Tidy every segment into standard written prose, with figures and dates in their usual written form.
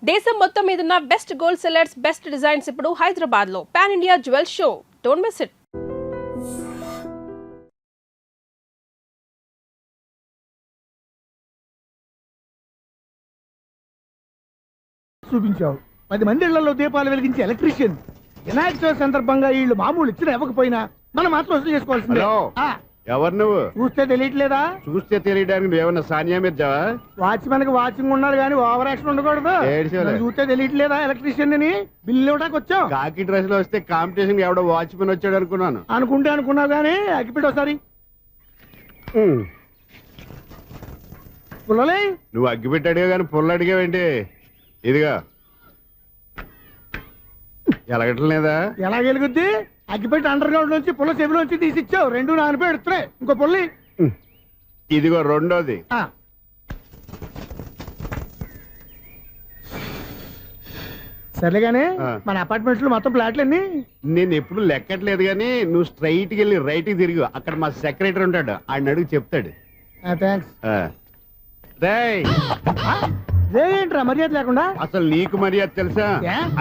దేశం మొత్తం మీదున్న best gold sellers best designs ఇప్పుడు హైదరాబాద్ లో pan India jewel show. Don't miss it. చూపించావు 10 మంది ఇళ్లలో దీపాలు వెలిగించే ఎలక్ట్రీషియన్. వినాయక చవితి సందర్భంగా వీళ్ళు మామూలు ఇచ్చిన ఇవ్వకపోయినా మనం మాత్రం వసూలు చేసుకోవాల్సిందే. ఎవరు నువ్వు? చూస్తే తెలియట్లేదా? చూస్తే తెలియడానికి నువ్వేమన్నా సానియా మీర్జావా? వాచ్మెన్ కి వాచింగ్ ఉండాలి కానీ ఓవర్ యాక్షన్ ఉండకూడదు. చూస్తే తెలియట్లేదా ఎలక్ట్రీషియన్ అని? బిల్లు ఇవ్వడానికి వచ్చాం. కాకి డ్రెస్ లో వస్తే కాంపిటీషన్ ఎవడో వాచ్మెన్ వచ్చాడు అనుకున్నాను. అనుకున్నావు కానీ అగ్గిపెట్టి ఒకసారి పుల్లలే. నువ్వు అగ్గి పెట్టాడుగా కానీ పుల్ల అడిగావేంటి? ఇదిగా ఎలగట్లేదా? ఎలా వెలుగుద్ది? అగ్గిపెట్టి అండర్ గ్రౌండ్ నుంచి పుల్ల చెవిలోంచి తీసిచ్చావు. 2 నానిపోయి ఎడుతున్నాయి. ఇంకో పుల్లి ఇదిగో రెండోది. సరేగానే మన అపార్ట్మెంట్స్ లో మొత్తం ఫ్లాట్లు అన్ని నేను ఎప్పుడు లెక్కట్లేదు కానీ నువ్వు స్ట్రైట్ కి వెళ్ళి రైట్ కి తిరిగి అక్కడ మా సెక్రటరీ ఉంటాడు, ఆయన అడుగు చెప్తాడు. థ్యాంక్స్. ఏంట్రా మర్యాద లేకుండా? అసలు నీకు మర్యాద తెలుసా?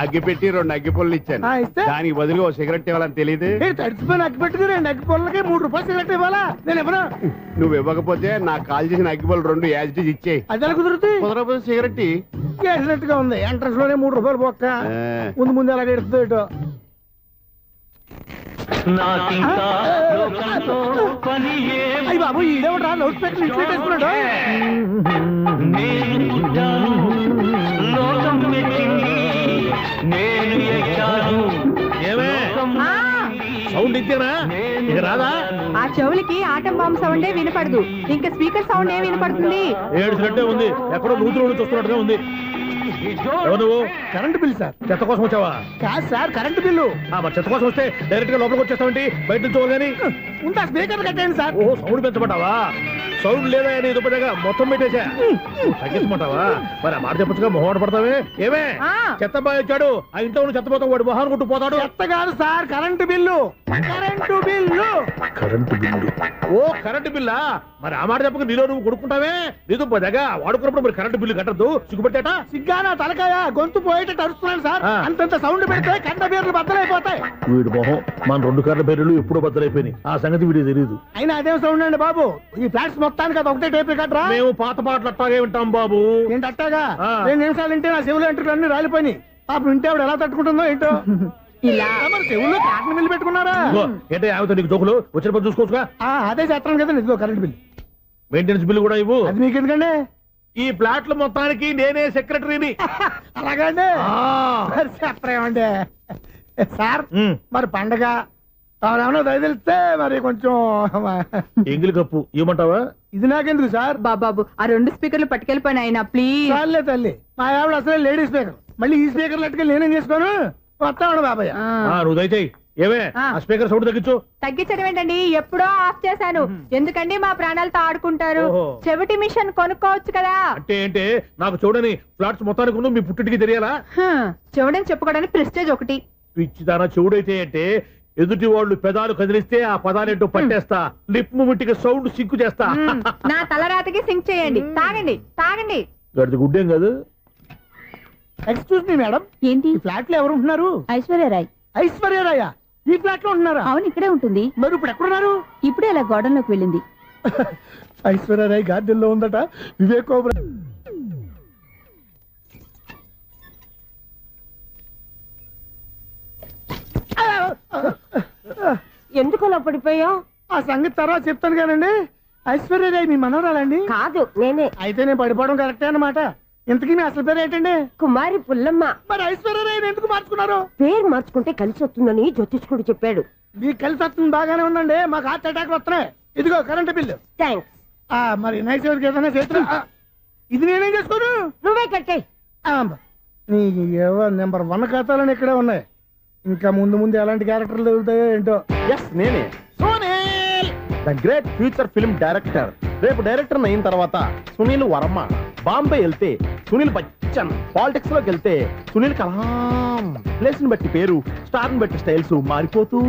అగ్గి పెట్టి 2 అగ్గి పుల్లలు ఇచ్చాను, దానికి బదులుగా ఓ సిగరెట్ ఇవ్వాలని తెలియదు. తడిచిపోయిన అగ్గి పెట్టుకు 2 అగ్గి పుల్లలకి 3 రూపాయలు సిగరెట్ ఇవ్వాలా? నేను ఎవరు? నువ్వు ఇవ్వకపోతే నాకు కాల్ చేసిన అగ్గి పుల్లలు 2 యాజిటీస్ ఇచ్చేయి. అది ఎలా కుదురుతుంది? కుదరపోతే సిగరెట్ చేసినట్టుగా ఉంది. ఎంట్రన్స్ లోనే 3 రూపాయలు పోక్క. ముందు అలాగే ఎడుతుంది ఇటు. అయ్యి బాబు ఈడేవడా లౌడ్ స్పీకర్ ఇంట్లో వేసుకున్నాడు. సౌండ్ ఇచ్చానా? ఇక రాదా? ఆ చెవులకి ఆటం బాంబు సౌండే వినపడదు, ఇంకా స్పీకర్ సౌండ్ ఏ వినపడుతుంది? ఏడుసినట్టే ఉంది. ఎక్కడో నూతులు చూస్తున్నట్టుగా ఉంది. నువ్వు కరెంట్ బిల్ సార్? చెత్త కోసం వచ్చావా? కాదు సార్, కరెంట్ బిల్లు. మరి చెత్త కోసం వస్తే డైరెక్ట్ గా లోపలికి వచ్చేస్తావేంటి? బయట నుంచి కానీ ఉంటా. స్పీకర్ కట్టండి సార్. ఓహో, సౌండ్ పెంచమంటావా? సౌండ్ లేదా అని దుప్పటగా మొత్తం పెట్టేసా. తగ్గించమంటావా? మరి ఆ మాట చెప్పచ్చుగా, మొహమాట పడతావే. ఏమే చెత్త బాయ్ వచ్చాడు, ఆ ఇంట్లో ఉన్న చెత్త పోతాం, వాడు మొహాన్ని కొట్టు పోతాడు. చెత్త కాదు sir, current bill. Current bill. Current bill. ఓ కరెంటు బిల్లా? మరి ఆ మాట చెప్పక నీలో నువ్వు కొడుకుంటావే. నీతో పోదాగా వాడుకున్నప్పుడు మరి కరెంటు బిల్లు కట్టద్దు. సిగ్గుపెట్టేట? సిగ్గానా తలకాయ? గొంతు పోయేటట్టు అరుస్తున్నాను సార్. అంతంత సౌండ్ పెడితే కండ బీర్లు బద్దలైపోతాయి. వీడు మొహం మన 2 కర్ర బీర్లు ఎప్పుడు బద్దలైపోయినాయి. ఆ సంగతి వీడికి తెలియదు. అయినా అదేం సౌండ్ అండి బాబు? ఈ ఫ్లాట్స్ మొత్తానికి అది ఒకటే టేప్ రికార్డరా? మేము పాత పాటలు అట్టాగే వింటాం బాబు. ఏంటి అట్టాగా? 2 నిమిషాలు వింటే నా చెవులు ఎంట్రులు అన్ని రాలిపోయినాయి. పాపం వింటే ఆవిడ ఎలా తట్టుకుంటుందో ఏంటో. ఇలా మరి చెవుల్లో కాటన్ బిల్లు పెట్టుకున్నారా? ఏంటో ఆమెతో నీకు జోకులు వచ్చిన పని చూసుకోవచ్చుగా. అదే చేస్తాను కదా. ఇదిగో కరెంట్ బిల్, మెయింటెనెన్స్ బిల్లు కూడా ఇవ్వు. అది మీకు ఎందుకండి? ఈ ప్లాట్ల మొత్తానికి నేనే సెక్రటరీని. అలాగండి. చెప్పరేమండి సార్? మరి పండగ ఏమన్నా దయతెలిస్తే మరి కొంచెం ఎంగిలి కప్పు ఇవ్వమంటావా? ఇది నాకెందుకు సార్? బాబాబు ఆ 2 స్పీకర్లు పట్టుకెళ్ళిపోయిన ఆయన ప్లీజ్. చాలే తల్లి, మా ఆవిడ అసలే లేడీ స్పీకర్. మళ్ళీ ఈ స్పీకర్లు అట్టుకెళ్ళి నేనేం చేసుకోను? వస్తాడు బాబాయ్. నువ్వు దయచేయి. ఏమే ఆ స్పీకర్ సౌండ్ తగ్గించు. తగ్గించడం ఏంటండి? ఎప్పుడో ఆఫ్ చేశాను. ఎందుకండి మా ప్రాణాలతో ఆడుకుంటారు? చెవిటి మిషన్ కొనుక్కోవచ్చు కదా. అంటే ఏంటి? నాకు చూడని ఫ్లాట్స్ మొత్తానికి మీ పుట్టింటికి తెలియాలా? చెవుడని చెప్పుకోవడానికి ప్రెస్టేజ్ ఒకటి. పిచ్చిదానా చెవుడైతే అంటే ఎదుటి వాళ్ళు పెదాలు కదిలిస్తే ఆ పదాలేంటో పట్టేస్తా. లిప్ ముట్టికి సౌండ్ సింక్ చేస్తా. నా తలరాతకి సింక్ చేయండి. తాగండి తాగండి. గడిది గుడ్డేం కాదు. ఎక్స్క్యూజ్ మీ మేడం, ఏంటి? ఫ్లాట్ లో ఎవరు ఉంటున్నారు? ఐశ్వర్యరాయ్. ఐశ్వర్యరాయ ఈ ఫ్లాట్ లో ఉంటున్నారా? అవును, ఇక్కడే ఉంటుంది. మరి ఇప్పుడు ఎక్కడున్నారు? ఇప్పుడే అలా గోడంలోకి వెళ్ళింది. ఐశ్వర్యరాయ్ గార్డెన్ లో ఉందట. వివేక్ ఓబెరాయ్ ఎందుకు అలా పడిపోయా? ఆ సంగతి తర్వాత చెప్తాను కానండి. ఐశ్వర్యరాయ్ మీ మనవరాలండి? కాదు, నేనే. అయితే నేను పడిపోవడం కరెక్టే అన్నమాట. ఇంతకీ మీ అసలు పేరు ఏంటండి? కుమారి పుల్లమ్మ. మరి ఐశ్వర్యరాయ్ ఎందుకు మార్చుకున్నారు? పేరు మార్చుకుంటే కలిసి వస్తుందని జ్యోతిష్కుడు చెప్పాడు. మీకు కలిసి వస్తుంది బాగానే ఉందండి, మాకు హార్ట్ అటాక్ వస్తున్నాయి. ఇదిగో కరెంట్ బిల్లు. థ్యాంక్స్. మరి నైట్ ఏదైనా చేతులు ఇది నేనేం చేసుకోను? నువ్వే కట్టే. నెంబర్ 1 ఖాతాలని ఇక్కడే ఉన్నాయి. ఇంకా ముందు ముందు ఎలాంటి క్యారెక్టర్లు దొరుకుతాయో ఏంటో. నేనే the great future film director. రేపు డైరెక్టర్ అయిన తర్వాత సునీల్ వర్మ. బాంబే వెళ్తే సునీల్ బచ్చన్. పాలిటిక్స్ లోకి వెళ్తే సునీల్ కలాం. ప్లేస్ ని బట్టి పేరు, స్టార్ ని బట్టి స్టైల్స్ మారిపోతూ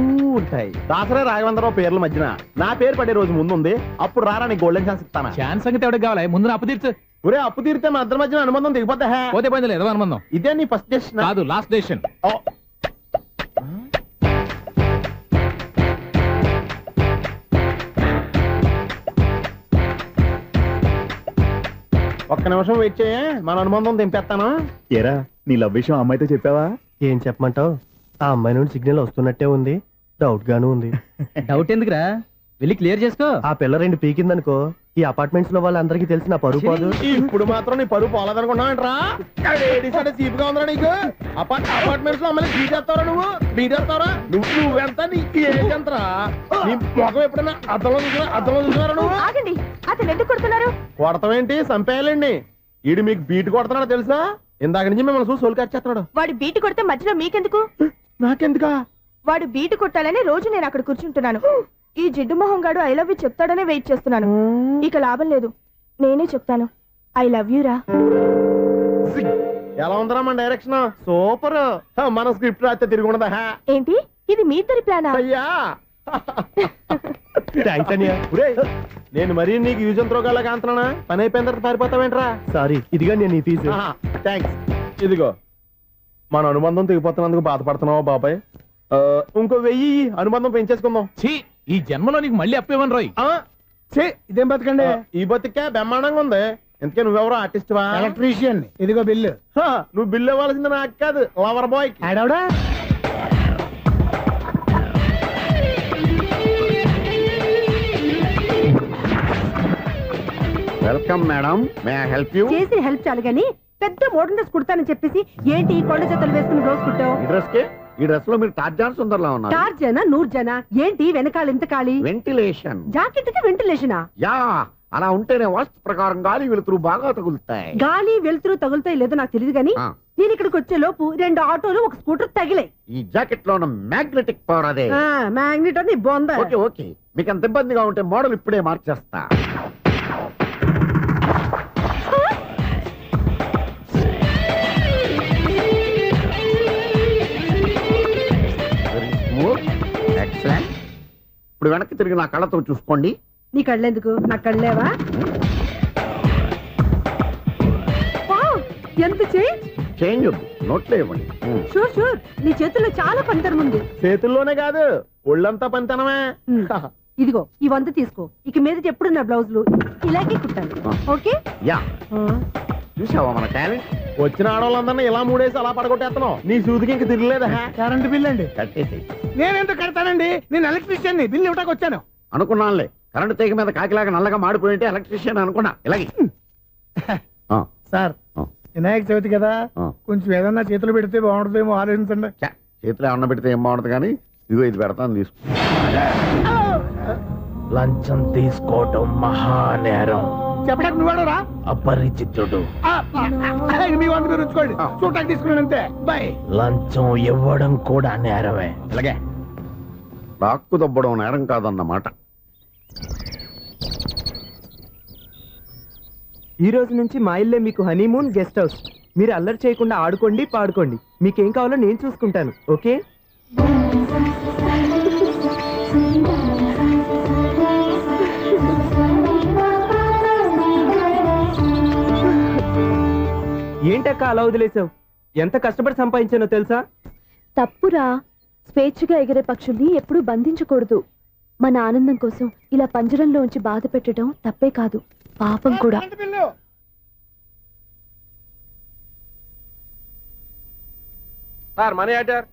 ఉంటాయి. దాసరా రాఘవేంద్రరావు పేర్ల మధ్యన నా పేరు పడే రోజు ముందుంది. అప్పుడు రారా నీ గోల్డెన్ ఛాన్స్ ఇస్తానా? ఛాన్స్ సంగతి ఎవరికి కావాలి? ముందు అప్పు తీర్చు. ఒరే అప్పు తీరితే మన ఇద్దరి మధ్యన అనుబంధం దిగిపోతా పోతే పోయింది ఏదో అనుబంధం. ఇదే నీ ఫస్ట్ డెసిషన్ కాదు, లాస్ట్ డెసిషన్. ఒక్క నిమిషం వెయిట్ చేయ, మన అనుబంధం దింపేస్తాను. ఏరా నీ లవ్ విషయం అమ్మాయితో చెప్పావా? ఏం చెప్పమంటావు? ఆ అమ్మాయి నుండి సిగ్నల్ వస్తున్నట్టే ఉంది, డౌట్ గాను ఉంది. డౌట్ ఎందుకురా, వెళ్ళి క్లియర్ చేసుకో. ఆ పిల్ల 2 పీకిందనుకో, ఈ అపార్ట్మెంట్స్ లో వాళ్ళందరికీ తెలిసిన పరువు పోదు. ఇప్పుడు మాత్రం నీ పరువు పోలేదనుకున్నావంటరా? చీప్గా ఉందా నీకు? అపార్ట్మెంట్స్ లో అమ్మాయి బీటేస్తావరా? నువ్వెంత నీకు ఏంటంతరా? నీ ముఖం ఎప్పుడైనా అద్దంలో చూసారా నువ్వు? ఆగండి, అతను ఎందుకు కొడుతున్నారు? కొడతావేంటి, చంపేయాలండి. ఈడు మీకు బీట్ కొడుతున్నాడు తెలుసా? ఇందాక నుంచి మిమ్మల్ని చూసి సోల్ కచ్చేస్తున్నాడు. వాడు బీటు కొడితే మధ్యలో మీకెందుకు? నాకెందుకా? వాడు బీటు కొట్టాలని రోజు నేను అక్కడ కూర్చుంటున్నాను. ఈ జిడ్డు మొహం గాడు ఐ లవ్ యూ చెప్తాడనే వెయిట్ చేస్తున్నాను. ఇక లాభం లేదు, నేనే చెప్తాను. ఐ లవ్ యూ రా. ఎలా ఉందరా మన డైరెక్షన్? సూపర్. మన స్క్రిప్ట్ రాస్తే తిరిగి ఉండదా? ఏంటి ఇది మీ ఇద్దరి ప్లానా? అయ్యా థ్యాంక్స్ అనియా. ఒరేయ్, నేను మరీ నీకు యూజ్ త్రోగాలాగా అంటున్నా. పని అయిపోయిన తర్వాత పారిపోతావేంట్రా? సారీ, ఇదిగా నేను ఈ ఫీజు. థ్యాంక్స్. ఇదిగో మన అనుబంధం తెగిపోతున్నందుకు బాధపడుతున్నావా బాబాయ్? ఇంకో 1000 అనుబంధం పెంచేసుకుందాం. ఛీ, ఈ జన్మలో నీకు మళ్ళీ అప్పేవన్ రాయ్. ఇదేం బతకండి? ఈ బతికే బ్రహ్మాండంగా ఉంది. ఇంతకే నువ్వెవరో ఆర్టిస్ట్ వా? ఎలక్ట్రీషియన్. ఇదిగో బిల్లు. నువ్వు బిల్లు ఇవ్వాల్సింది నాకు కాదు, లవర్ బాయ్. ఆడవడా? Welcome madam, may I help you? చేసి హెల్ప్ చాలు గాని పెద్ద మోడల్ డ్రెస్ కుడతానని చెప్పేసి ఏంటి ఈ కొండ జతలు వేసుకుని రోజు కుట్టావు? ఈ డ్రెస్ లో మీరు టార్జాన్ సుందర్లా ఉన్నారు. టార్జనా నూర్జనా ఏంటి వెనకాల ఇంత ఖాళీ? వెంటిలేషన్. జాకెట్ కి వెంటిలేషనా? యా, అలా ఉంటేనే వాస్తు ప్రకారం గాలి వెలుతురు బాగా తగులుతాయి. గాలి వెలుతురు తగులుతాయి లేదో నాకు తెలియదు గాని ఆ. నేను ఇక్కడికి వచ్చే లోపు 2 ఆటోలు ఒక స్కూటర్ తగిలాయి. ఈ జాకెట్ లో ఉన్న మ్యాగ్నెటిక్ పవర్ అదే. మ్యాగ్నెట్ అని బొంద. ఓకే ఓకే, మీకు అంత ఇబ్బందిగా ఉంటే మోడల్ ఇప్పుడే మార్చేస్తా. ఎక్సలెంట్. ఇప్పుడు వెనక్కి తిరిగి నా కళ్ళతో చూసుకోండి. నీ కళ్ళెందుకు, నా కళ్ళేవా? ఎంత చేంజ్. చేంజ్ వద్దు, నోట్లో ఇవ్వండి. షూర్ షూర్, నీ చేతుల్లో చాలా పనితరం ఉంది. చేతుల్లోనే కాదు, ఒళ్ళంతా పనితనమే. ఇదిగో ఈ 100 తీసుకో. ఇక మీద ఎప్పుడు నా బ్లౌజులు ఇలాగే కుట్టాను. ఓకే? యా, చూసావా మన టాలెంట్? వచ్చిన ఆడవాళ్ళందరినీ ఇలా మూడేసి అలా పడగొట్టేస్తున్నావు. నీ సూదికి ఇంక తిరగలేదా? కరెంట్ బిల్ అండి. కట్టేసి. నేనెందుకు కడతానండి? నేను ఎలక్ట్రీషియన్. బిల్ ఇవ్వడానికి వచ్చాను. అనుకున్నానులే, కరెంట్ తీగ మీద కాకిలాగా నల్లగా మాడిపోయింటే ఎలక్ట్రీషియన్ అనుకున్నా. ఇలాగే సార్, వినాయక చవితి కదా, కొంచెం ఏదన్నా చేతులు పెడితే బాగుంటుందేమో ఆలోచించండి. చేతిలో అన్న పెడితే ఏం బాగుంటుంది కానీ, ఇదిగో ఇది పెడతాను తీసుకో. లంచం తీసుకోవటం మహానేరం. చెప్పడానికి నువ్వాడరా? అపరిచితుడు. మీ వంట మీరు ఉంచుకోండి, చూడటానికి తీసుకున్నాను అంతే. బాయ్. లంచం ఇవ్వడం కూడా నేరమే. ఇలాగే రాక్కు దబ్బడం నేరం కాదన్నమాట. ఈ రోజు నుంచి మా ఇల్లే మీకు హనీమూన్ గెస్ట్ హౌస్. మీరు అల్లరి చేయకుండా ఆడుకోండి, పాడుకోండి. మీకేం కావాలో నేను చూసుకుంటాను. ఓకే? ఏంటక్క అలా వదిలేసావు? ఎంత కష్టపడి సంపాదించానో తెలుసా? తప్పురా. స్వేచ్ఛగా ఎగిరే పక్షుల్ని ఎప్పుడూ బంధించకూడదు. మన ఆనందం కోసం ఇలా పంజరంలో ఉంచి బాధ పెట్టడం తప్పే కాదు, పాపం కూడా. Sir, money order.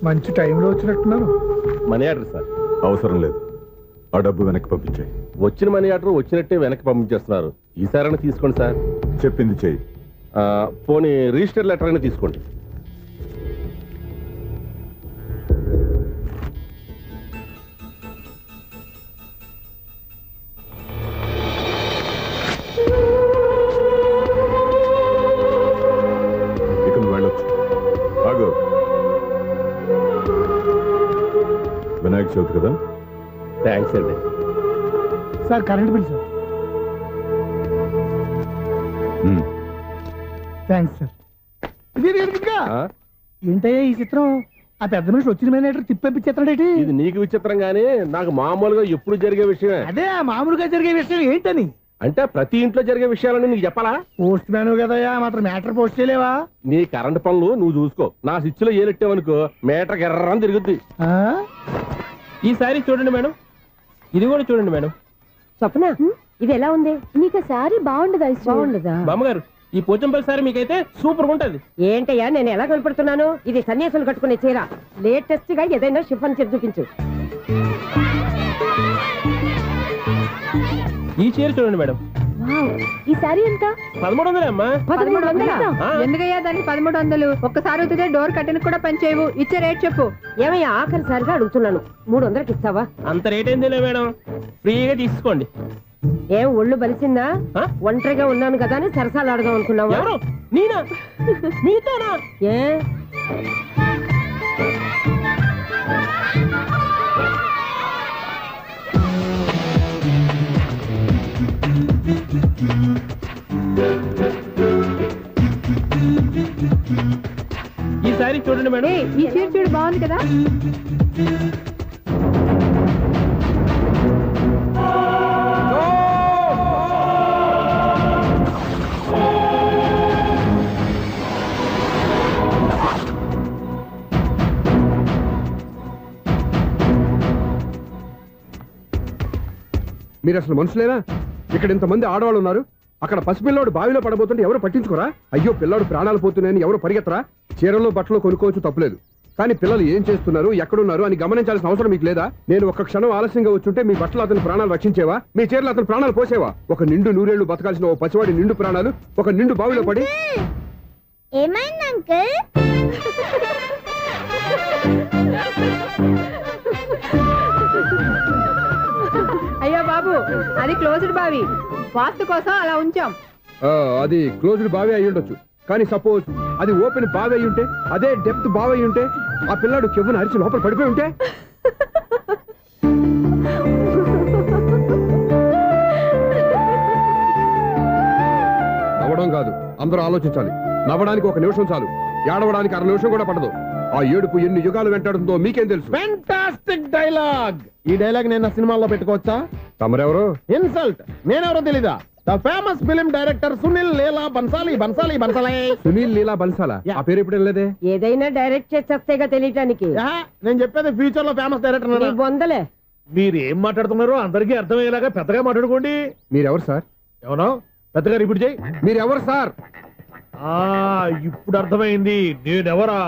మంచి టైంలో వచ్చినట్టున్నారు. Money order sir. అవసరం లేదు, ఆ డబ్బు వెనక్కి పంపించాయి. వచ్చిన మనీ ఆర్డర్ వచ్చినట్టే వెనక్కి పంపించేస్తున్నారు. ఈసారైనా తీసుకోండి సార్. చెప్పింది చెయ్యి. పోనీ రిజిస్టర్ లెటర్ అయినా తీసుకోండి. ఇక నువ్వు వెళ్ళొచ్చు. ఆగు. వినాయక చవితి కదా, థ్యాంక్స్ అండి. Sir current bill sir. Thanks sir. ఏంటయ్యా ఈ చిత్రం? ఆ పెద్ద మనిషి వచ్చిన మేనేటర్ తిప్పించేస్తాడేటి? ఇది నీకు విచిత్రం గానీ నాకు మామూలుగా ఎప్పుడు జరిగే విషయమే. అదే మామూలుగా జరిగే విషయం ఏంటని? అంటే ప్రతి ఇంట్లో జరిగే విషయాలని నీకు చెప్పాలా? పోస్ట్ మ్యాన్ కదయ్యా, మాత్రం మ్యాటర్ పోస్ట్ చేయలేవా? నీ కరెంట్ పనులు నువ్వు చూసుకో. నా స్విచ్ లో ఏలెట్టావనుకో మీటర్ ఎర్రని తిరుగుద్ది. ఈసారి చూడండి మేడం, ఇది కూడా చూడండి మేడం. స్వప్న ఇది ఎలా ఉంది? నీకు సారీ బాగుండదా? బాగుండదా? బామ్మగారు ఈ పోచంపల్లి సారీ మీకైతే సూపర్ ఉంటది. ఏంటయ్యా నేను ఎలా కనపడుతున్నాను? ఇది సన్యాసులు కట్టుకునే చీర. లేటెస్ట్ గా ఏదైనా షిఫన్ చీర చూపించు. ఈ చీర చూడండి మేడం. ఈ సారీ ఎంత? 1300 అమ్మా. 1300? ఎందుకయ్యా దానికి 1300? ఒక్కసారి అవుతుందే డోర్ కట్టిన కూడా పనిచేయవు. ఇచ్చే రేట్ చెప్పు. ఏమయ్యా ఆఖరిసారిగా అడుగుతున్నాను, 300కి ఇస్తావా? అంత రేట్ ఏందిలే మేడం, ఫ్రీగా తీసుకోండి. ఏం ఒళ్ళు బలిసిందా? ఒంటరిగా ఉన్నాను కదా అని సరసాలు ఆడదాం అనుకున్నావా? ఎవరు? నేనా? మీతోనా? ఏ ఈ సారీ చూడండి మేడం. ఈ చీర చూడు బాగుంది కదా. మీరు అసలు మనుషులేనా? ఇక్కడ ఇంతమంది ఆడవాళ్ళు ఉన్నారు, అక్కడ పసిపిల్లాడు బావిలో పడబోతుంటే ఎవరు పట్టించుకోరా? అయ్యో పిల్లాడు ప్రాణాలు పోతున్నాయని ఎవరు పరిగెత్తరా? చీరల్లో బట్టలు కొనుక్కోవచ్చు, తప్పులేదు. కానీ పిల్లలు ఏం చేస్తున్నారు, ఎక్కడున్నారు అని గమనించాల్సిన అవసరం మీకు లేదా? నేను ఒక్క క్షణం ఆలస్యంగా వచ్చుంటే మీ బట్టలు అతని ప్రాణాలు రక్షించేవా? మీ చీరలు అతని ప్రాణాలు పోసేవా? ఒక నిండు నూరేళ్లు బతకాల్సిన ఓ పసివాడి నిండు ప్రాణాలు ఒక నిండు బావిలో పడి. ఏమైంది అంకుల్? అయ్యో బాబు, అది క్లోజ్డ్ బావి, వాస్తు కోసం అలా ఉంచాం. అది క్లోజ్డ్ బావి అయి ఉండొచ్చు, కానీ సపోజ్ అది ఓపెన్ బావి అయి ఉంటే, అదే డెప్త్ బావి అయి ఉంటే, ఆ పిల్లాడు కెవ్వున అరిచి లోపల పడిపోయి ఉంటే? నవ్వడం కాదు, అందరూ ఆలోచించాలి. నవ్వడానికి 1 నిమిషం చాలు, ఏడవడానికి 1/2 నిమిషం కూడా పడదు. ఆ ఏడుపు ఎన్ని యుగాలు వెంటాడుతుందో మీకేం తెలుసు? Fantastic dialogue. ఈ డైలాగ్ నేను సినిమాల్లో పెట్టుకోవచ్చా? తమరెవరు? ఇన్సల్ట్. నేనెవరో తెలీదా? The famous film director Sunil Leela Bhansali. Sunil Leela బన్సాలా? ఆ పేరు ఇప్పుడు లేదే. ఏదైనా డైరెక్ట్ చేసేస్తేగా తెలియటానికి. నేను చెప్పేది ఫ్యూచర్ లో ఫేమస్ నీ డైరెక్టర్. బొందలే. మీరు ఏం మాట్లాడుతున్నారో అందరికీ అర్థమయ్యేలాగా పెద్దగా మాట్లాడుకోండి. మీరెవరు సార్? ఎవరో పెద్దగా రిపీట్ చేయి. మీరెవరు సార్? ఇప్పుడు అర్థమైంది నేనెవరా.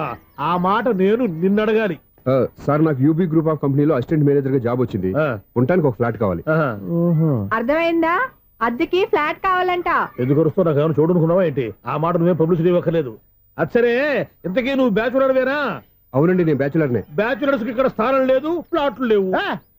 ఆ మాట నేను నిన్ను అడగాలి. సార్ నాకు యూబీ గ్రూప్ ఆఫ్ కంపెనీలో అసిస్టెంట్ మేనేజర్ గా జాబ్ వచ్చింది. ఉండటానికి ఒక ఫ్లాట్ కావాలి. అర్థమైందా? అద్దెకి ఫ్లాట్ కావాలంట. ఎందుకు వస్తావు? నాకు ఏమైనా చూడనుకున్నావా ఏంటి? ఆ మాట నువ్వే పబ్లిసిటీ ఇవ్వక్కర్లేదు. అచ్చరే, ఇంతకీ నువ్వు బ్యాచులర్ వేరా? అవునండి, నేను బ్యాచులర్ నే. బ్యాచులర్స్ కి ఇక్కడ స్థానం లేదు, ప్లాట్లు లేవు.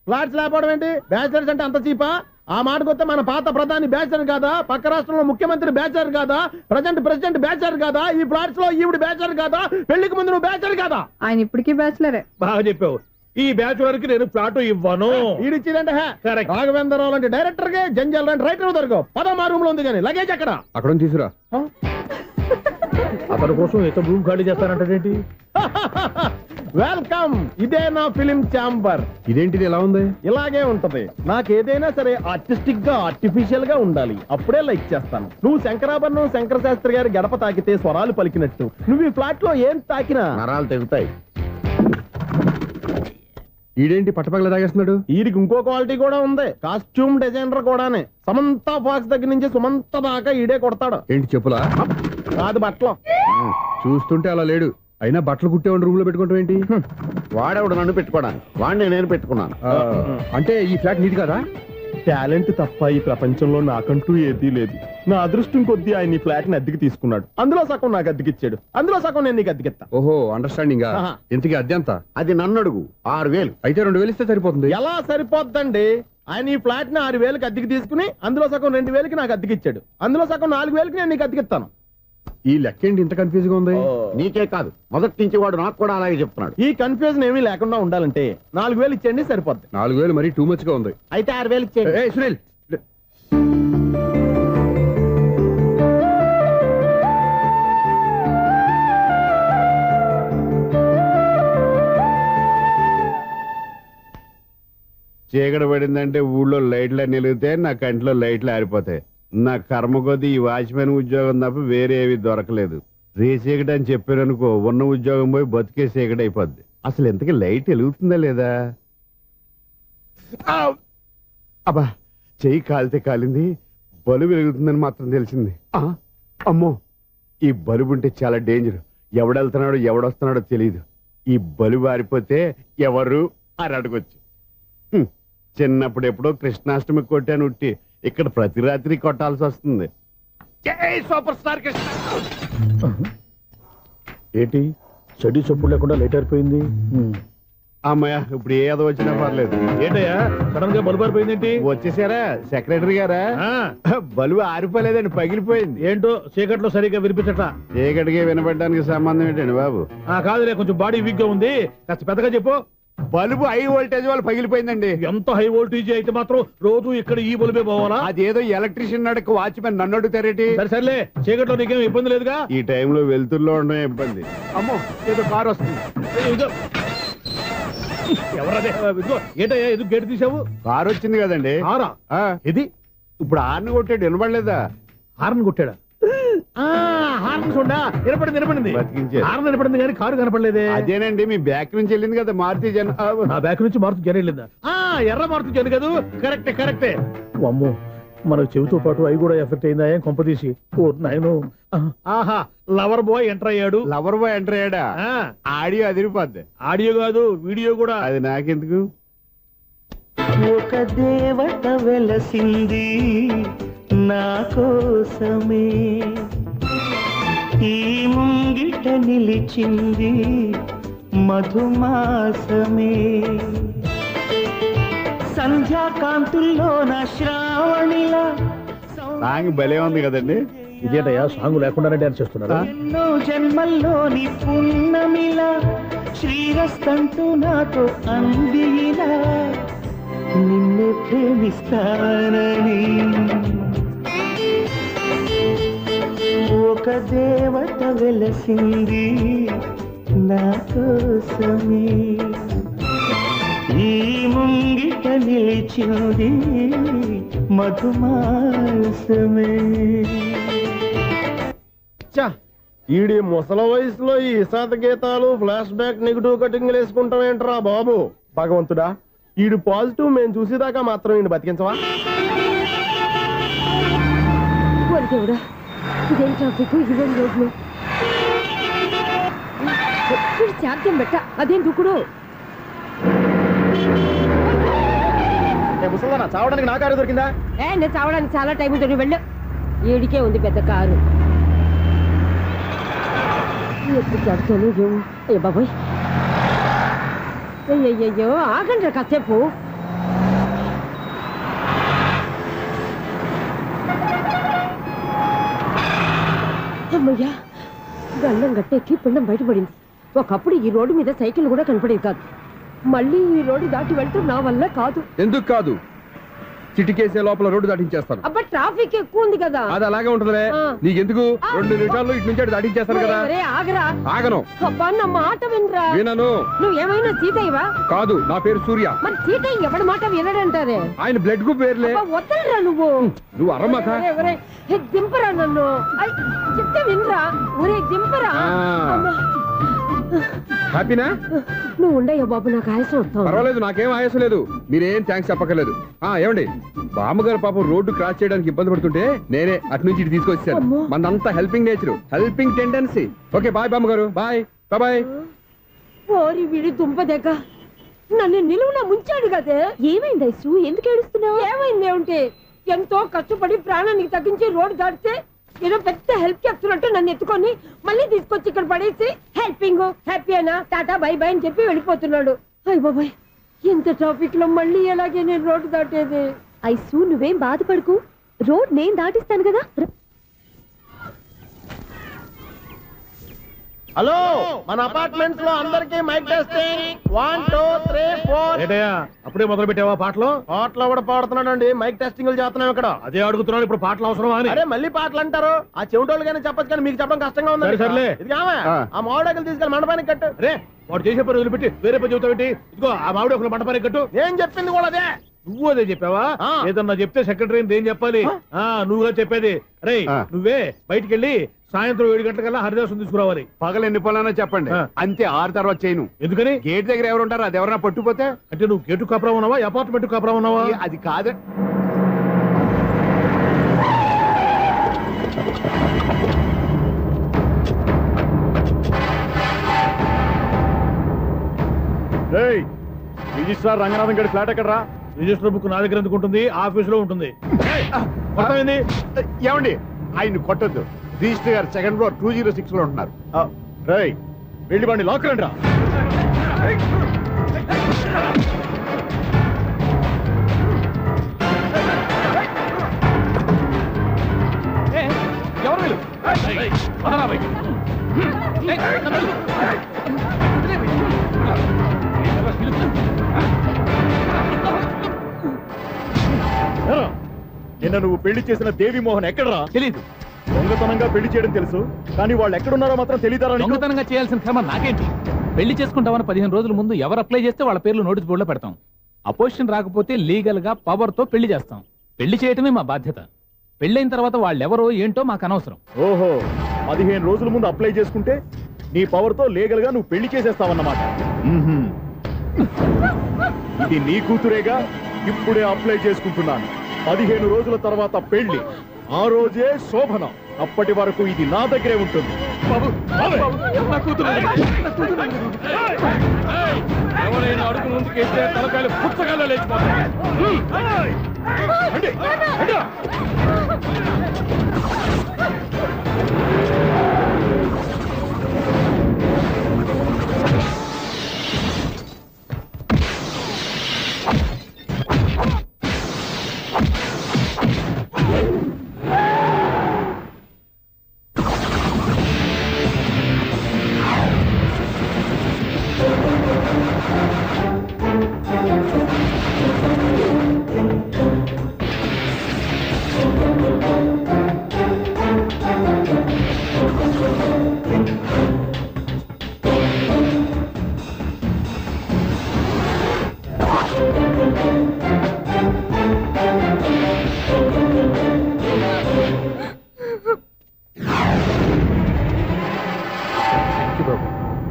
ఫ్లాట్స్ లేకపోవడం ఏంటి? బ్యాచిలర్స్ అంటే అంత చీపా? ఆ మాటకొస్తే మన పాత ప్రధాని బ్యాచర్ కాదా? పక్క రాష్ట్రంలో ముఖ్యమంత్రి బ్యాచర్ కాదా? ప్రెసిడెంట్ బ్యాచర్ కాదా? ఈ ఫ్లాట్స్ లో ఈవిడ బ్యాచర్ కాదా? పెళ్లికి ముందు నువ్వు బ్యాచర్ కాదా? ఆయన ఇప్పటికీ బ్యాచులరే. బాగా చెప్పావు. ఈ బ్యాచులర్ కి నేను ప్లాట్ ఇవ్వను. ఈడిచ్చిందంటే రాఘవేంద్రరావు లాంటి డైరెక్టర్ గా జంజల్ లాంటి రైటర్ దొరకవు. 10వ రూమ్ లో ఉంది కానీ లగేజ్ అక్కడ తీసుకురా. అతని కోసం ఎంత రూమ్ ఖాళీ చేస్తానంటేంటి? వెల్కమ్. ఇదే నా ఫిలిం ఛాంబర్. ఇదేంటిది ఎలా ఉంది? ఇలాగే ఉంటది. నాకేదైనా సరే ఆర్టిస్టిక్ గా ఆర్టిఫిషియల్ గా ఉండాలి, అప్పుడే లైక్ చేస్తాను. నువ్వు శంకరాభరణం శంకర శాస్త్రి గారి గడప తాకితే స్వరాలు పలికినట్టు నువ్వు ఈ ఫ్లాట్ లో ఏం తాకినా నరాలు తెగుతాయి. ఈడేంటి పట్టపగల తాగేస్తున్నాడు? వీడికి ఇంకో క్వాలిటీ కూడా ఉంది. కాస్ట్యూమ్ డిజైనర్ కూడానే. సమంత ఫాక్స్ దగ్గర నుంచి సుమంత దాకా ఈడే కొడతాడు. ఏంటి చెప్పులా? కాదు బట్టలు. చూస్తుంటే అలా లేడు. అయినా బట్టలు కుట్టేవాడి రూమ్ లో పెట్టుకోవడం ఏంటి? వాడేవాడు నన్ను పెట్టుకోవడానికి, వాడిని నేను పెట్టుకున్నాను. అంటే ఈ ఫ్లాట్ నీది కదా? టాలెంట్ తప్ప ఈ ప్రపంచంలో నాకంటూ ఏదీ లేదు. నా అదృష్టం కొద్దీ ఆయన ఈ ఫ్లాట్ ని అద్దెకి తీసుకున్నాడు. అందులో సగం నాకు అద్దెకిచ్చాడు, అందులో సగం నేను నీకు అద్దెకిస్తా. ఓహో, అండర్స్టాండింగ్. ఇంతకీ అద్దె ఎంత? అది నన్ను అడుగు. 6000. అయితే 2000 ఇస్తే సరిపోతుంది. ఎలా సరిపోద్దండి? ఆయన ఈ ఫ్లాట్ ని 6000కి అద్దెకి తీసుకుని అందులో సగం 2000కి నాకు అద్దెకిచ్చాడు, అందులో సగం 4000కి నేను నీకు అద్దెకిస్తాను. ఈ లెక్క ఏంటి ఇంత కన్ఫ్యూజ్ గా ఉంది? నీకే కాదు మొదటి నుంచి వాడు నాకు కూడా అలాగే చెప్తున్నాడు. ఈ కన్ఫ్యూజన్ ఏమీ లేకుండా ఉండాలంటే 4000 ఇచ్చేయండి సరిపోద్ది. 4000 మరీ టూ మచ్ గా ఉంది. అయితే 6000 ఇచ్చేయండి. ఏయ్ సునీల్, చీకటి పడిందంటే ఊళ్ళో లైట్లు అన్ని వెలిగితే నా కంటిలో లైట్లు ఆరిపోతాయి. నా కర్మ కొద్దీ ఈ వాచ్మెన్ ఉద్యోగం తప్ప వేరే ఏవి దొరకలేదు. రేసీకటి అని చెప్పారనుకో, ఉన్న ఉద్యోగం పోయి బతికే చీకటి అయిపోద్ది. అసలు ఎంతకీ లైట్ వెలుగుతుందా లేదా? అబ్బా, చెయ్యి కాలితే కాలింది, బలుబు వెలుగుతుందని మాత్రం తెలిసింది. అమ్మో, ఈ బలుబు ఉంటే చాలా డేంజర్. ఎవడెళ్తున్నాడో ఎవడొస్తున్నాడో తెలియదు. ఈ బలుబు ఆరిపోతే ఎవరు అని అడగొచ్చు. చిన్నప్పుడు ఎప్పుడో కృష్ణాష్టమి కొట్టాను ఉట్టి, ఇక్కడ ప్రతి రాత్రి కొట్టాల్సి వస్తుంది. Super star Krishna. ఏంటి చెడు చప్పుడు లేకుండా లేట్ అయిపోయింది? అమ్మయ్య, ఇప్పుడు ఏదో వచ్చినా పర్లేదు. ఏంటయ్యా సడన్ గా బలుబు ఆరిపోయిందేంటి? వచ్చేసారా సెక్రటరీ గారా? బలుబు ఆరిపోలేదండి, పగిలిపోయింది. ఏంటో చీకట్లో సరిగ్గా వినిపించట. చీకటికి వినపడడానికి సంబంధం ఏంటండి బాబు? కాదులే, కొంచెం బాడీ వీక్ గా ఉంది, కాస్త పెద్దగా చెప్పు. బల్బు హై వోల్టేజ్ వాళ్ళు పగిలిపోయిందండి. ఎంత హై వోల్టేజ్ అయితే మాత్రం రోజు ఇక్కడ ఈ బల్బే పోవాలా? అదేదో ఎలక్ట్రీషియన్ నడక వాచ్మెన్ నన్ను అడుగుతారేటి? సర్లే, చీకట్లో నీకేం ఇబ్బంది లేదుగా? ఈ టైంలో వెళ్తుల్లో ఉండడం ఇబ్బంది. అమ్మో, ఏదో కారు వస్తుంది. ఎవరదే? ఏంటయ్యా ఎందుకు గేటు తీసావు? కారు వచ్చింది కదండి. కారా? ఇది ఇప్పుడు హార్న్ కొట్టాడు, వినపడలేదా? హార్న్ కొట్టాడా? హార్న్ చూడా వినపడింది. బతికించారు. హార్న్ వినపడింది కానీ కారు కనపడలేదే. అదేనండి, మీ బ్యాక్ నుంచి వెళ్ళింది కదా మారుతి జన. నా బ్యాక్ నుంచి మారుతి జన వెళ్ళిందా? ఎర్ర మారుతి జన కదా? కరెక్టే. అమ్మో, మనకు చెవితో పాటు అవి కూడా ఎఫెక్ట్ అయిందా ఏం కొంపదీసి? ఓ నాయను. ఆహా, లవర్ బాయ్ ఎంటర్ అయ్యాడు. లవర్ బాయ్ ఎంటర్ అయ్యాడా? ఆడియో అదిరిపోద్ది. ఆడియో కాదు, వీడియో కూడా. అది నాకెందుకు? ఒక దేవత వెలసింది నా కోసమే, ఈ ముంగిట నిలిచింది మధుమాసమే, సంధ్యాకాంతుల్లో నా శ్రావణిలా. సాంగ్ భలే ఉంది కదండి. ఇదేటయ్యా సాంగ్ లేకుండానే డాన్స్ చేస్తున్నారా? ఎన్నో జన్మల్లోని పున్నమిలా శ్రీరస్తంటూ నాతో అందిలా, నిన్నే ప్రేమిస్తానని ఒక దేవత వెలసింది నా కోసమే, ఈ ముంగిట నిలిచింది మధుమాసమే. ఈడి ముసల వయసులో ఈ ఇసాత గీతాలు, ఫ్లాష్ బ్యాక్, నెగిటివ్ కటింగ్ వేసుకుంటాం ఏంట్రా బాబు? భగవంతుడా, ఈడు పాజిటివ్ మేము చూసేదాకా మాత్రం ఈయన బతికించవా? ఇదేం ట్రాఫిక్, ఇదేం రోడ్లు, శాంతం పెట్ట, అదేం దుక్కుడు. ముసల్దానా, చావడానికి నా కారు దొరికిందా? నేను చావడానికి చాలా టైం ఉంటుంది, వెళ్ళు. ఏడికే ఉంది పెద్ద కారు. ఎప్పుడు చదువుతాను అయ్యో బాబోయ్. అయ్యయ్యో, ఆగండి కాసేపు. అమ్మయ్యా, గండం గట్టెక్కి పిండం బయటపడింది. ఒకప్పుడు ఈ రోడ్డు మీద సైకిల్ కూడా కనపడేది కాదు. మళ్ళీ ఈ రోడ్డు దాటి వెళ్తూ నా వల్ల కాదు. ఎందుకు కాదు? చిటికేసే లోపల రోడ్డు దాటించేస్తాను. అబ్బా, ట్రాఫిక్ ఎక్కువ ఉంది కదా. అది అలాగే ఉంటదిలే. నీకెందుకు? 2 నిమిషాల్లో ఇటు నుంచి దాటించేస్తాను కదా. ఆగరా. ఆగను. అబ్బా, నా మాట వినరా. వినను. నువ్వు ఏమైనా సీతయ్యవా? కాదు, నా పేరు సూర్య. మరి సీతయ్య ఎవడి మాట వినడంటారే? ఆయన బ్లడ్ గ్రూప్ పేర్లే. వద్దరా నువ్వు. నువ్వు అరమాక దింపరా నన్ను. చెప్తే వినరా. ఒరే దింపరా. హ్యాపీనా? నువ్వు ఉండయ్యా బాబు, నాకు ఆయాసం వస్తావు. పర్వాలేదు, నాకేం ఆయాసం లేదు. మీరేం థ్యాంక్స్ చెప్పక్కర్లేదు. ఏమండి, బామ్మగారు పాపం రోడ్డు క్రాస్ చేయడానికి ఇబ్బంది పడుతుంటే నేనే అటు నుంచి ఇటు తీసుకొచ్చాను. మనంతా helping nature, helping tendency. Okay, bye బామ్మగారు. Bye bye. ఓరి వీడి దుంపదెక్క, నన్ను నిలువున ముంచాడు కదే. ఏమైంది ఐసు? ఎందుకు ఏడుస్తున్నావు? ఏమైంది ఏమిటి? ఎంతో కష్టపడి ప్రాణానికి తగ్గించి రోడ్డు దాటితే ఏదో పెద్ద హెల్ప్ చేస్తున్నట్టు నన్ను ఎత్తుకొని మళ్ళీ తీసుకొచ్చి ఇక్కడ పడేసి హెల్పింగ్, హ్యాపీ అయినా టాటా బై బై అని చెప్పి వెళ్ళిపోతున్నాడు. అయ్య బాబాయ్, ఎంత ట్రాఫిక్ లో మళ్ళీ ఎలాగే నేను రోడ్డు దాటేది? ఐసు, నువ్వేం బాధపడకు, రోడ్ నేను దాటిస్తాను కదా. హలో, మన అపార్ట్మెంట్స్ లో అందరికి మైక్ టెస్టింగ్ 1 2 3 4. ఏంటయ్యా అప్పుడే మొదలు పెట్టావా పాటలు? పాటలు కూడా పాడుతున్నాడండి, మైక్ టెస్టింగ్ చేస్తున్నాం ఇక్కడ. అదే అడుగుతున్నాను, ఇప్పుడు పాటలు అవసరమా అని. అరే మళ్ళీ పాటలు అంటారు, ఆ చెవిటోళ్ళు కానీ చెప్పచ్చు కానీ మీకు చెప్పడం కష్టంగా ఉంది. సర్లే. ఇది ఆ మామిడాకులు తీసుకెళ్ళి మండపానికి కట్టు. అరే వాడు చేసే పని వదిలిపెట్టి వేరే పని చెబుతావేంటి? ఇదిగో ఆ మామిడి ఒక మంటపానికి కట్టు. నేను చెప్పింది కూడా అదే. నువ్వు అదే చెప్పావా? ఏదన్నా చెప్తే సెక్రటరీని ఏం చెప్పాలి? నువ్వుగా చెప్పేది. అరే నువ్వే బయటికి వెళ్ళి సాయంత్రం 7 గంటలకల్లా హరిదాసం తీసుకురావాలి. పగలు ఎన్ని పనులన్నా చెప్పండి, అంతే 6 తర్వాత చేయను. ఎందుకని? గేట్ దగ్గర ఎవరు ఉంటారు, అది ఎవరన్నా పట్టుపోతే. అంటే నువ్వు గేటు కాపురా ఉన్నావా, అపార్ట్మెంట్ కాపురా ఉన్నావా? అది కాదు. రిజిస్ట్రార్ రంగనాథన్ గడి ఫ్లాట్ ఎక్కడరా? రిజిస్టర్ బుక్ నా దగ్గర ఎందుకు ఉంటుంది? ఆఫీస్ లో ఉంటుంది. ఏమండి ఆయన కొట్టద్దు, రిజిస్టర్ గారు 2nd floor 206 లో ఉంటున్నారు. వెళ్ళి వాడిని లాక్ రండి రా. ఎవరు వీళ్ళు? వదలరా బయటికి. నిన్న నువ్వు పెళ్లి చేసిన దేవి మోహన్ ఎక్కడరా? తెలీదు. దొంగతనంగా పెళ్లి చేయడం తెలుసు, కానీ వాళ్ళు ఎక్కడున్నారో మాత్రం తెలియదారా? దొంగతనంగా చేయాల్సిన క్రమ నాకేంటి? పెళ్లి చేసుకుంటామని 15 రోజుల ముందు ఎవరు అప్లై చేస్తే వాళ్ళ పేర్లు నోటీస్ బోర్డులో పెడతాం. అపోజిషన్ రాకపోతే లీగల్ గా పవర్ తో పెళ్లి చేస్తాం. పెళ్లి చేయటమే మా బాధ్యత. పెళ్ళైన తర్వాత వాళ్ళెవరో ఏంటో మాకు అనవసరం. ఓహో, 15 రోజుల ముందు అప్లై చేసుకుంటే నీ పవర్ తో లీగల్ గా నువ్వు పెళ్లి చేసేస్తావన్నమాట. ఇది నీ కూతురేగా, ఇప్పుడే అప్లై చేసుకుంటున్నాను. 15 రోజుల తర్వాత పెళ్లి, ఆ రోజే శోభనం. అప్పటి వరకు ఇది నా దగ్గరే ఉంటుంది. ఎవరైనా అడుగు ముందుకేస్తే తలకాయలు పుచ్చకాయలు లేచిపోతాయి.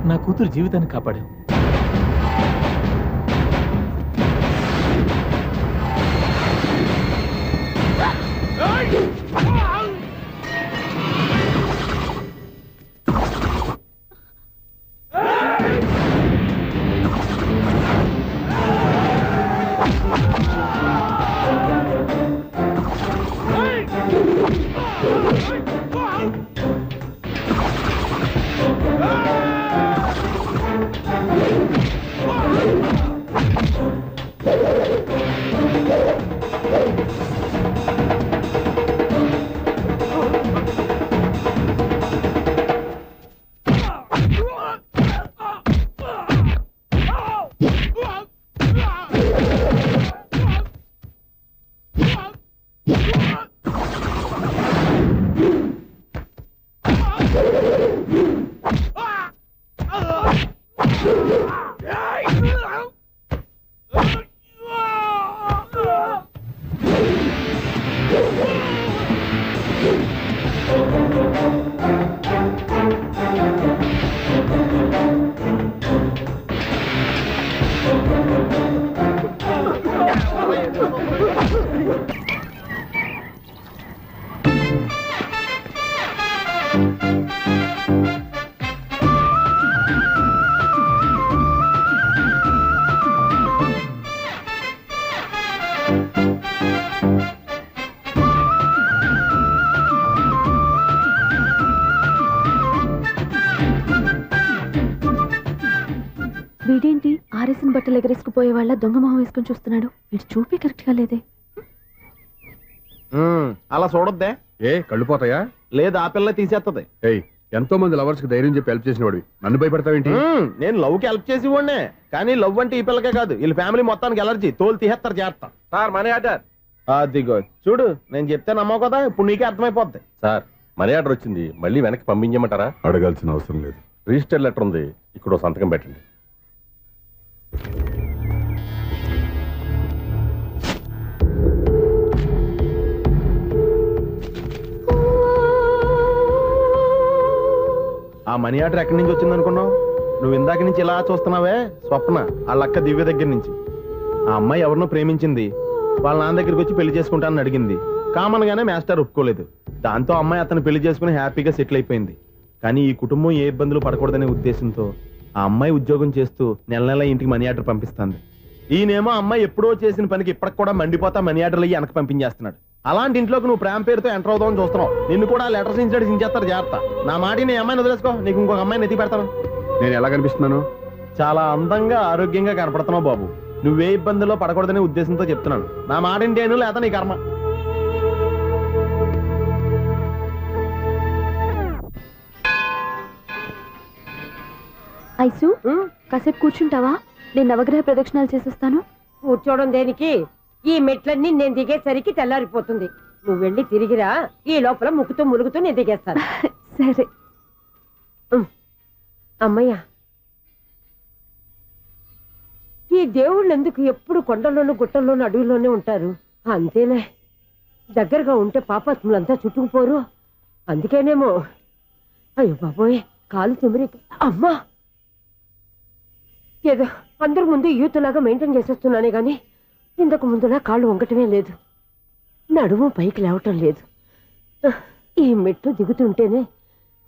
నా కూతురు జీవితాన్ని కాపాడావు. వీడేంటి ఆరేసిన బట్టలు ఎగరేసుకుపోయే వాళ్ళ దొంగ మొహం వేసుకొని చూస్తున్నాడు. వీడు చూపి కరెక్ట్ గా లేదే. అలా చూడొద్దే. ఏ కళ్ళు పోతాయా? లేదు, ఆ పిల్ల తీసేస్తుంది. ఎంతో మంది లవర్స్ కి ధైర్యం చెప్పి హెల్ప్ చేసిన వాడివి నన్ను భయపడతావేంటి? నేను లవ్ కి హెల్ప్ చేసి ఇవ్వండి, కానీ లవ్ అంటే ఈ పిల్లకే కాదు వీళ్ళ ఫ్యామిలీ మొత్తానికి ఎలర్జీ, తోలు తీసేస్తారు చేస్తా. Sir money order. అదిగో చూడు, నేను చెప్తే నమ్మవు కదా, ఇప్పుడు నీకే అర్థమైపోద్ది. సార్ మనీ ఆర్డర్ వచ్చింది, మళ్ళీ వెనక్కి పంపించమంటారా? అడగాల్సిన అవసరం లేదు. రిజిస్టర్ లెటర్ ఉంది, ఇక్కడ సంతకం పెట్టండి. ఆ మనీ ఆర్డర్ ఎక్కడి నుంచి వచ్చింది అనుకున్నావు? నువ్వు ఇందాక నుంచి ఇలా చూస్తున్నావే, స్వప్న వాళ్ళ అక్క దివ్య దగ్గర నుంచి. ఆ అమ్మాయి ఎవరినో ప్రేమించింది, వాళ్ళ నాన్న దగ్గరికి వచ్చి పెళ్లి చేసుకుంటానని అడిగింది. కామన్ గానే మాస్టర్ ఒప్పుకోలేదు. దాంతో అమ్మాయి అతను పెళ్లి చేసుకుని హ్యాపీగా సెటిల్ అయిపోయింది. కానీ ఈ కుటుంబం ఏ ఇబ్బందులు పడకూడదనే ఉద్దేశంతో ఆ అమ్మాయి ఉద్యోగం చేస్తూ నెల నెల ఇంటికి మనీ ఆర్డర్ పంపిస్తుంది. ఈయనేమో అమ్మాయి ఎప్పుడో చేసిన పనికి ఇప్పటికి కూడా మండిపోతా మనీ ఆర్డర్లు అయ్యి వెనక పంపించేస్తున్నాడు. అలాంటి ఇంట్లోకి నువ్వు ప్రేమ పేరుతో ఎంటర్ అవుదామని చూస్తున్నావు. నిన్ను కూడా లెటర్స్ ఇన్సైడ్ సించేస్తారు, జాగ్రత్త. నా మాట నీ అమ్మాయిని వదిలేసుకో, నీకు ఇంకొక అమ్మాయిని ఎత్తి పెడతాను. నేను ఎలా కనిపిస్తున్నాను? చాలా అందంగా ఆరోగ్యంగా కనపడుతున్నావు బాబు. నువ్వే ఇబ్బందుల్లో పడకూడదనే ఉద్దేశంతో చెప్తున్నాను. నా మాట ఏంటేను, లేదా నీ కర్మ. ఐసు కాసేపు కూర్చుంటావా? నేను నవగ్రహ ప్రదక్షిణాలు చేసేస్తాను. కూర్చోవడం దేనికి? ఈ మెట్లన్నీ నేను దిగేసరికి తెల్లారిపోతుంది. నువ్వు వెళ్ళి తిరిగిరా, ఈ లోపల ముక్కుతూ ములుగుతూ నేను దిగేస్తాను. సరే. అమ్మయ్యా, ఈ దేవుళ్ళు ఎందుకు ఎప్పుడు కొండల్లోనూ గుట్టల్లోనూ అడవుల్లోనే ఉంటారు? అంతేలే, దగ్గరగా ఉంటే పాపాత్ములంతా చుట్టుకుపోరు. అందుకేనేమో. అయ్యో బాబోయ్, కాలు తిమిరి. అమ్మా, ఏదో అందరి ముందు యూత్లాగా మెయింటైన్ చేసేస్తున్నానే గాని ఇంతకు ముందులా కాళ్ళు వంకటమే లేదు, నడుము పైకి లేవటం లేదు. ఈ మెట్లు దిగుతుంటేనే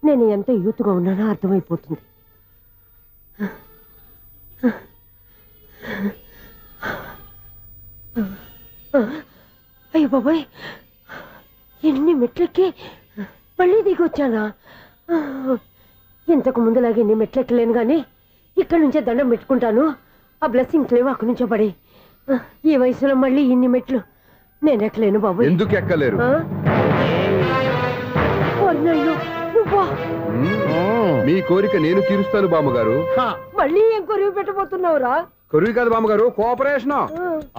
నేను ఎంత యూత్గా ఉన్నానో అర్థమైపోతుంది. అయ్యో బాబాయ్, ఎన్ని మెట్లెక్కి మళ్ళీ దిగొచ్చానా? ఇంతకు ముందులాగే ఎన్ని మెట్లెక్కలేను కానీ ఇక్కడ నుంచే దండం పెట్టుకుంటాను. ఆ బ్లెస్సింగ్స్ లేవు అక్కడి నుంచో పడి. ఈ వయసులో మళ్ళీ ఇన్ని మెట్లు నేను ఎక్కలేను బాబు. ఎందుకు ఎక్కలేరు? మీ కోరిక నేను తీరుస్తాను బామ్మగారు. మళ్ళీ ఏం కొరివి పెట్టబోతున్నావురా? కొరివి కాదు బామ్మగారు, కోఆపరేషన్.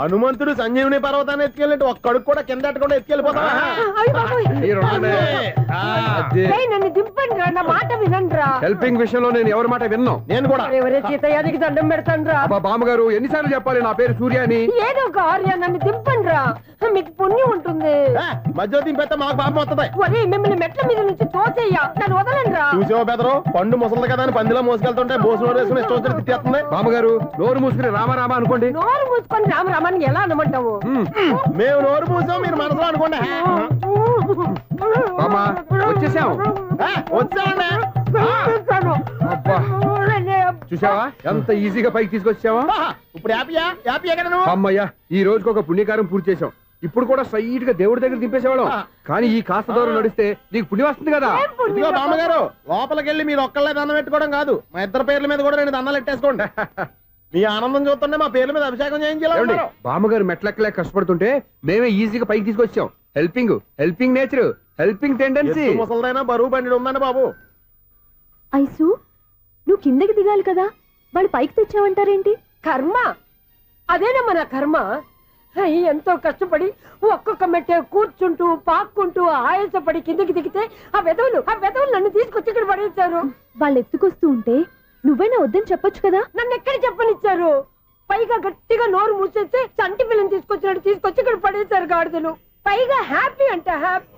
హనుమంతుడు సంజీవుని పర్వతాన్ని ఎత్తుకెళ్ళినట్టు ఒక్కడికి కూడా కింద ఎట్టకుండా ఎత్తుకెళ్ళిపోతా. నన్ను దింపండి రా, నా మాట వినండి రా. హెల్పింగ్ విషయంలో నేను ఎవరి మాట విన్నాను. నేను కూడా. ఎవరే సీతయ్యానికి దండం పెడతాను రా. బామ్మగారు ఎన్నిసార్లు చెప్పాలి నా పేరు సూర్య అని? ఏదో ఒక ఆర్య, నన్ను దింపండి రా, మీకు పుణ్యం ఉంటుంది. మధ్యలో దింపేస్తే మాకు పాపం వస్తుంది. ఒరే, మిమ్మల్ని మెట్ల మీద నుంచి తోసేయ్యా, నన్ను వదలండి రా. చూసావో బెదరు, పండు ముసలి కదా అని పందిలో మోసుకెళ్తుంటే బోసు వేసుకుని ఇష్టం వచ్చిన తిట్టేస్తుంది. బామ్మగారు నోరు మూసుకుని రామారామా అనుకోండి. నోరు మూసుకొని రామరామాన్ని ఎలా అనమంటావు? మేము నోరు మూసాం, మీరు మనసులో అనుకోండి. వచ్చేసాం. వచ్చామండి. చూసావా ఎంత ఈజీగా పైకి తీసుకొచ్చావా? ఇప్పుడు హ్యాపీయా కదా నువ్వు? అమ్మయ్యా, ఈ రోజుకి ఒక పుణ్యకారం పూర్తి చేసాం. ఇప్పుడు కూడా స్ట్రైట్ గా దేవుడి దగ్గర దింపేసేవాళ్ళం. కానీ ఈ కాస్త దూరం నడిస్తే నీకు పుణ్యం వస్తుంది కదా. ఇదిగో బామ్మగారు, లోపలికి వెళ్ళి మీరు ఒక్కళ్ళే దండం పెట్టుకోవడం కాదు, మా ఇద్దరు పేర్ల మీద కూడా నేను దండాలు ఎట్టేసుకోండి. మీ ఆనందం చూస్తుంటే మా పేర్ల మీద అభిషేకం చేయించాలి. బామ్మగారు మెట్లెక్కలే కష్టపడుతుంటే మేమే ఈజీగా పైకి తీసుకొచ్చాం. Helping nature, helping tendency. ముసలిదైనా బరువు బండి ఉందండి బాబు. ఐసు, నువ్వు కిందకి దిగాలి కదా, వాళ్ళు పైకి తెచ్చావంటారేంటి? కర్మ, అదేనమ్మా నా కర్మ. ఎంతో కష్టపడి ఒక్కొక్క మెట్టే కూర్చుంటూ పాక్కుంటూ ఆయాసపడి కిందకి దిగితే ఆ వెధవులు నన్ను తీసుకొచ్చి ఇక్కడ పడేశారు. వాళ్ళు ఎత్తుకొస్తూ ఉంటే నువ్వైనా వద్దని చెప్పొచ్చు కదా. నన్ను ఎక్కడ చెప్పనిచ్చారు? పైగా గట్టిగా నోరు మూసేస్తే చంటి పిల్లని తీసుకొచ్చినట్టు తీసుకొచ్చి ఇక్కడ పడేశారు గాడిదలు. పైగా హ్యాపీ అంట హ్యాపీ.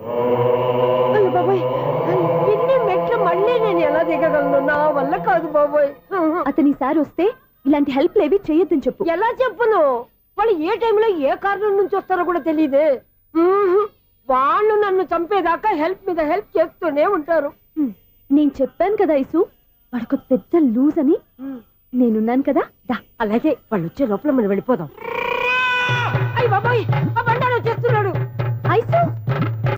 అయ్యో బాబోయ్, ఇన్ని మెట్లు మళ్ళీ నేను ఎలా దిగగలను? నా వల్ల కాదు బాబోయ్. అతని సారి వస్తే ఇలాంటి హెల్ప్ లేవి చెయ్యొద్దని చెప్పు. ఎలా చెప్పును? వాళ్ళు ఏ టైంలో ఏ కారణం నుంచి వస్తారో కూడా తెలియదే. వాళ్ళు నన్ను చంపేదాకా హెల్ప్ మీద హెల్ప్ చేస్తూనే ఉంటారు. నేను చెప్పాను కదా ఐసు, వాడొక పెద్ద లూజ్ అని. నేనున్నాను కదా. అలాగే వాళ్ళు వచ్చే లోపల మనం వెళ్ళిపోదాం. అయ్య బాబోయ్, ఆ బండ